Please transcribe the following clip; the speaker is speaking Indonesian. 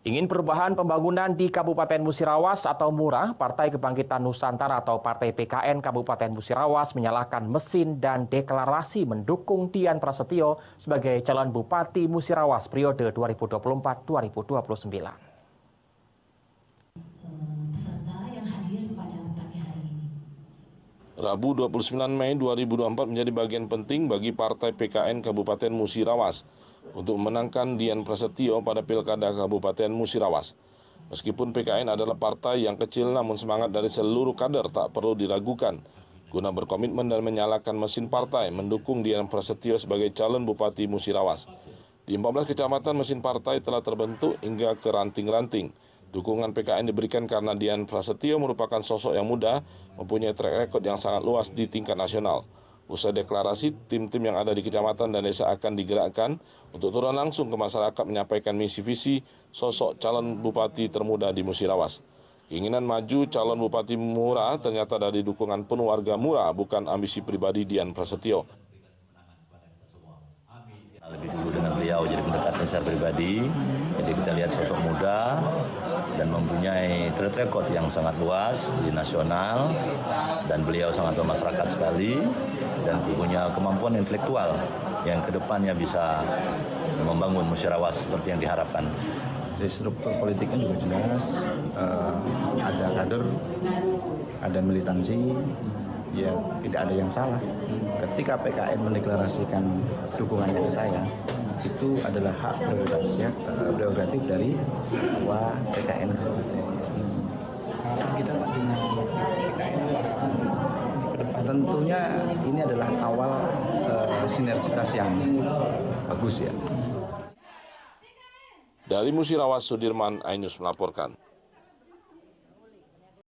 Ingin perubahan pembangunan di Kabupaten Musirawas atau MURA, Partai Kebangkitan Nusantara atau Partai PKN Kabupaten Musirawas menyalakan mesin dan deklarasi mendukung Dian Prasetyo sebagai calon Bupati Musirawas periode 2024-2029. Rabu 29 Mei 2024 menjadi bagian penting bagi Partai PKN Kabupaten Musirawas untuk memenangkan Dian Prasetyo pada Pilkada Kabupaten Musirawas. Meskipun PKN adalah partai yang kecil namun semangat dari seluruh kader tak perlu diragukan guna berkomitmen dan menyalakan mesin partai mendukung Dian Prasetyo sebagai calon Bupati Musirawas. Di 14 kecamatan mesin partai telah terbentuk hingga ke ranting-ranting. Dukungan PKN diberikan karena Dian Prasetyo merupakan sosok yang muda, mempunyai track record yang sangat luas di tingkat nasional. Usai deklarasi, tim-tim yang ada di kecamatan dan desa akan digerakkan untuk turun langsung ke masyarakat menyampaikan misi visi sosok calon bupati termuda di Musirawas. Keinginan maju calon Bupati MURA ternyata dari dukungan penuh warga MURA, bukan ambisi pribadi Dian Prasetyo. Lebih dulu dengan beliau jadi pendekatan secara pribadi, jadi kita lihat sosok muda dan mempunyai track record yang sangat luas di nasional, dan beliau sangat bermasyarakat sekali dan punya kemampuan intelektual yang kedepannya bisa membangun Musirawas seperti yang diharapkan. Dari struktur politiknya juga jelas, ada kader, ada militansi, ya tidak ada yang salah. Ketika PKN mendeklarasikan dukungannya ke saya, itu adalah hak prerogatif dari Ketua PKN. Harapan kita Pak dengan PKN ke depan. Tentunya ini adalah awal sinergitas yang bagus ya. Dari Musirawas, Sudirman Ainus melaporkan.